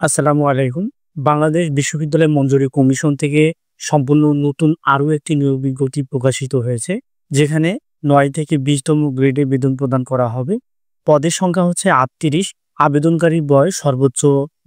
আসসালামু আলাইকুম। বাংলাদেশ বিশ্ববিদ্যালয় মঞ্জুরি কমিশন থেকে সম্পূর্ণ নতুন আরও একটি নিয়োগ বিজ্ঞপ্তি প্রকাশিত হয়েছে, যেখানে ৯ থেকে ২০তম গ্রেডে বেতন প্রদান করা হবে। পদের সংখ্যা হচ্ছে ৩৮। আবেদনকারীর বয়স সর্বোচ্চ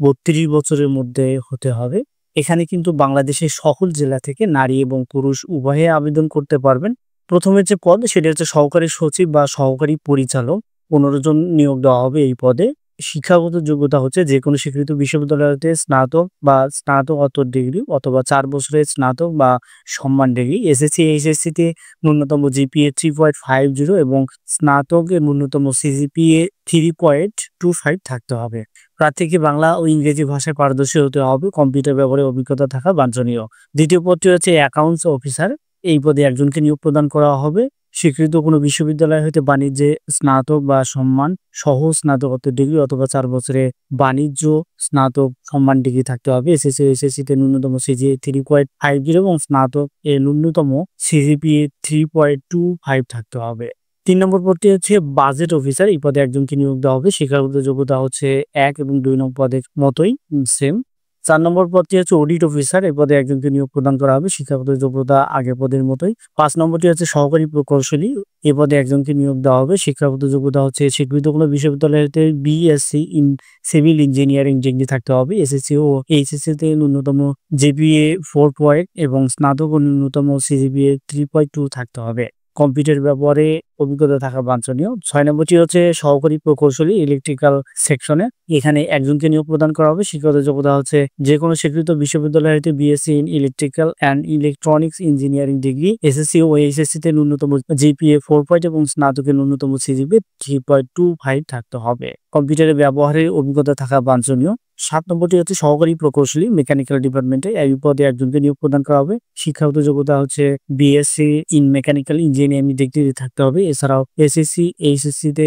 ৩২ বছরের মধ্যে হতে হবে। এখানে কিন্তু বাংলাদেশের সকল জেলা থেকে নারী এবং পুরুষ উভয়ে আবেদন করতে পারবেন। প্রথমে যে পদ সেটা হচ্ছে সহকারী সচিব বা সহকারী পরিচালক। ১৫ জন নিয়োগ দেওয়া হবে এই পদে। শিক্ষাগত যোগ্যতা হচ্ছে যেকোনো স্বীকৃত বিশ্ববিদ্যালয় হতে স্নাতক বা স্নাতকোত্তর ডিগ্রি অথবা ৪ বছরের স্নাতক বা সম্মান ডিগ্রি। এসএসসি, এইচএসসিতে ন্যূনতম জিপিএ 3.50 এবং স্নাতকের ন্যূনতম সিজিপিএ 3.25 থাকতে হবে। প্রার্থীকে বাংলা ও ইংরেজি ভাষায় পারদর্শী হতে হবে। কম্পিউটার ব্যবহারে অভিজ্ঞতা থাকা বাঞ্ছনীয়। দ্বিতীয় পদটি হচ্ছে অ্যাকাউন্টস অফিসার। এই পদে একজনকে নিয়োগ প্রদান করা হবে। স্বীকৃত কোনো বিশ্ববিদ্যালয় হতে বাণিজ্যে স্নাতক বা সম্মান সহ স্নাতকোত্তর ডিগ্রি অথবা ৪ বছরের বাণিজ্য স্নাতক সম্মান ডিগ্রি থাকতে হবে। এসএসসি, এইচএসসিতে ন্যূনতম সিজিপিএ 3.50 এবং স্নাতক এর ন্যূনতম সিজিপিএ 3.25 থাকতে হবে। ৩ নম্বর পদটি হচ্ছে বাজেট অফিসার। এই পদে একজনকে নিয়োগ দেওয়া হবে। শিক্ষাগত যোগ্যতা হচ্ছে ১ এবং ২ নম্বর পদের মতোই সেম। ৪ নম্বর পদটি হচ্ছে অডিট অফিসার। এই পদে একজনকে নিয়োগ প্রদান করা হবে। শিক্ষাগত যোগ্যতা আগের পদের মতোই। ৫ নম্বরটি হচ্ছে সহকারী প্রকৌশলী। এই পদে একজনকে নিয়োগ দেওয়া হবে। শিক্ষাগত যোগ্যতা হচ্ছে স্বীকৃত কোনো বিশ্ববিদ্যালয় হতে BSc in civil engineering degree থাকতে হবে। এসএসসি ও এইচএসসিতে ন্যূনতম জিপিএ 4 এবং স্নাতক ও ন্যূনতম সিজিপিএ 3.2 থাকতে হবে। কম্পিউটার ব্যবহারে অভিজ্ঞতা থাকা বাঞ্ছনীয়। ৬ নম্বরটি হচ্ছে সহকারী প্রকৌশলী ইলেকট্রিক্যাল সেকশনে। এখানে একজনকে নিয়োগ প্রদান করা হবে। শিক্ষাগত যোগ্যতা হচ্ছে যেকোনো স্বীকৃত বিশ্ববিদ্যালয় হতে BSc in electrical and electronics engineering degree. SSC ও এইচএসসিতে ন্যূনতম জিপিএ 4 এবং স্নাতকের ন্যূনতম সিজিপিএ 3.25 থাকতে হবে। কম্পিউটারের ব্যবহারে অভিজ্ঞতা থাকা বাঞ্ছনীয়। ৭ নম্বরটি হচ্ছে সহকারী প্রকৌশলী মেকানিক্যাল ডিপার্টমেন্টে। এই পদে একজনকে নিয়োগ প্রদান করা হবে। শিক্ষাগত যোগ্যতা হচ্ছে BSc in mechanical engineering degree থাকতে হবে। এছাড়াও এসএসসি, এইচএসসিতে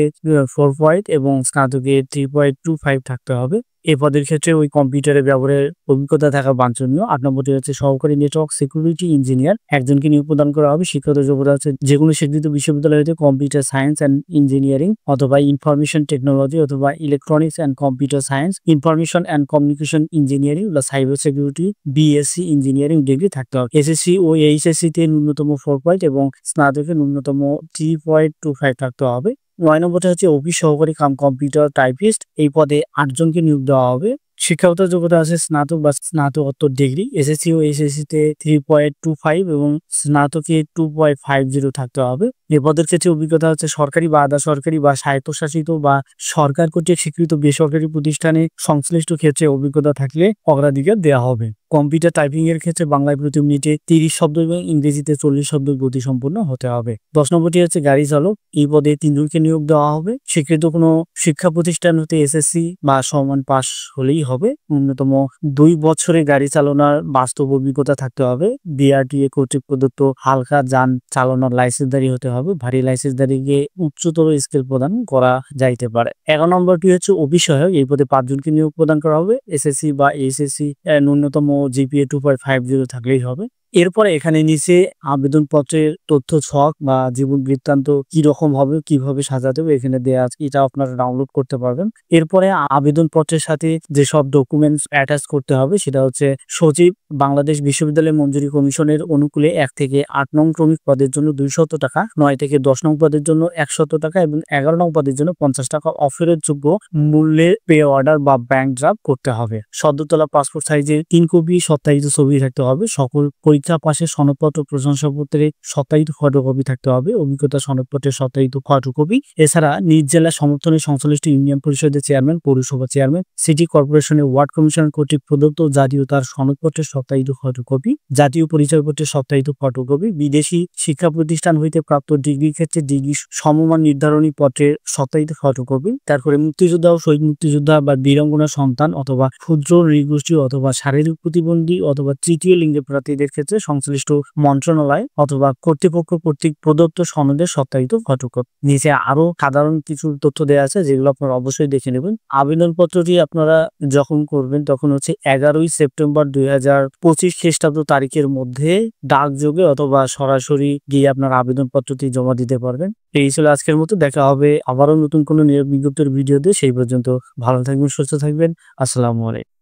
4 এবং স্নাতকে 3.25 থাকতে হবে। এই পদের ক্ষেত্রে ওই কম্পিউটারের ব্যবহারের অভিজ্ঞতা থাকা বাঞ্ছনীয়। ৮ নম্বরটি হচ্ছে সহকারী নেটওয়ার্ক সিকিউরিটি ইঞ্জিনিয়ার। একজনকে নিয়োগ প্রদান করা হবে। শিক্ষাগত যোগ্যতা হচ্ছে যেকোনো স্বীকৃত বিশ্ববিদ্যালয় হতে কম্পিউটার সায়েন্স অ্যান্ড ইঞ্জিনিয়ারিং অথবা ইনফরমেশন টেকনোলজি অথবা electronics and computer science, information and communication engineering বা cyber security BSc engineering degree থাকতে হবে। এসএসসি ও এইচএসসিতে ন্যূনতম 4 এবং স্নাতকের ন্যূনতম 3.25 থাকতে হবে। ৯ নম্বরটা হচ্ছে অফিস সহকারী কাম কম্পিউটার টাইপিস্ট। এই পদে ৮ জনকে নিয়োগ দেওয়া হবে। শিক্ষাগত যোগ্যতা আছে স্নাতক বা স্নাতকোত্তর ডিগ্রি। এসএসসি ও এইচএসসিতে 3.25 এবং স্নাতকে 2.50 থাকতে হবে। এই পদের ক্ষেত্রে অভিজ্ঞতা হচ্ছে সরকারি বা আধা সরকারি বা স্বায়ত্তশাসিত বা সরকার কর্তৃক স্বীকৃত বেসরকারি প্রতিষ্ঠানে সংশ্লিষ্ট ক্ষেত্রে অভিজ্ঞতা থাকলে অগ্রাধিকার দেওয়া হবে। কম্পিউটার টাইপিং এর ক্ষেত্রে বাংলায় প্রতি মিনিটে ৩০ শব্দ এবং ইংরেজিতে ৪০ শব্দের গতি সম্পন্ন হতে হবে। ১০ নম্বরটি হচ্ছে গাড়ি চালক। এই পদে ৩ জনকে নিয়োগ দেওয়া হবে। স্বীকৃত কোনো শিক্ষা প্রতিষ্ঠান হতে এসএসসি বা সমান পাস হলেই হবে। ন্যূনতম ২ বছরে গাড়ি চালানোর বাস্তব অভিজ্ঞতা থাকতে হবে। বিআরটিএ কর্তৃক প্রদত্ত হালকা যান চালানোর লাইসেন্সধারী হতে হবে। ভারী লাইসেন্সধারীকে উচ্চতর স্কেল প্রদান করা যাইতে পারে। ১১ নম্বরটি হচ্ছে অফিস সহায়ক। এই পদে ৫ জনকে নিয়োগ প্রদান করা হবে। এসএসসি বা এইচএসসি ন্যূনতম জিপিএ 2.50 থাকলেই হবে। এরপরে এখানে নিচে আবেদনপত্রের তথ্য ছক বা জীবন বৃত্তান্ত কি রকম হবে, কিভাবে সাজাতে হবে এখানে দেয়া আছে। এটা আপনারা ডাউনলোড করতে পারবেন। এরপরে আবেদনপত্রের সাথে যেসব ডকুমেন্টস অ্যাটাচ করতে হবে সেটা হচ্ছে সচিব, বাংলাদেশ বিশ্ববিদ্যালয় মঞ্জুরি কমিশনের অনুকূলে ১ থেকে ৮ নং ক্রমিক পদের জন্য 200 টাকা, ৯ থেকে ১০ নং পদের জন্য 100 টাকা এবং ১১ নং পদের জন্য 50 টাকা অফেরতযোগ্য মূল্যে পে অর্ডার বা ব্যাংক ড্রাফট করতে হবে। সদ্য তোলা পাসপোর্ট সাইজের ৩ কপি সত্যায়িত ছবি থাকতে হবে। সকল পরীক্ষা পাশের সনদপত্র, প্রশংসাপত্রের সত্যায়িত ফটোকপি থাকতে হবে। অভিজ্ঞতা সনদপত্রের সত্যায়িত ফটোকপি। এছাড়া নিজ জেলা সমর্থনে সংশ্লিষ্ট ইউনিয়ন পরিষদের চেয়ারম্যান, পৌরসভা চেয়ারম্যান, সিটি কর্পোরেশনের ওয়ার্ড কমিশনার কর্তৃক প্রদত্ত জাতীয়তার সনদপত্রের সত্যায়িত ফটোকপি, জাতীয় পরিচয়পত্রের সত্যায়িত ফটোকপি, বিদেশি শিক্ষা প্রতিষ্ঠান হইতে প্রাপ্ত ডিগ্রির ক্ষেত্রে ডিগ্রি সমমান নির্ধারণী পত্রের সত্যায়িত ফটোকপি। তারপরে মুক্তিযোদ্ধা ও শহীদ মুক্তিযোদ্ধা বা বীরাঙ্গনা সন্তান অথবা ক্ষুদ্র নৃগোষ্ঠী অথবা শারীরিক প্রতিবন্ধী অথবা তৃতীয় লিঙ্গের প্রার্থীদের ক্ষেত্রে সংশ্লিষ্ট মন্ত্রণালয় অথবা কর্তৃপক্ষ কর্তৃক প্রদত্ত সনদের সত্যায়িত ফটোকপি। নিচে আরো সাধারণ কিছু তথ্য দেওয়া আছে যেগুলো আপনারা অবশ্যই দেখে নেবেন। আবেদনপত্রটি আপনারা যখন করবেন তখন হচ্ছে ১১ই সেপ্টেম্বর ২০২৫ খ্রিস্টাব্দ তারিখের মধ্যে ডাকযোগে অথবা সরাসরি গিয়ে আপনার আবেদনপত্রটি জমা দিতে পারবেন। এই ছিল আজকের মতো। দেখা হবে আবারও নতুন কোনো নিয়োগ বিজ্ঞপ্তির ভিডিওতে। সেই পর্যন্ত ভালো থাকবেন, সুস্থ থাকবেন। আসসালামু আলাইকুম।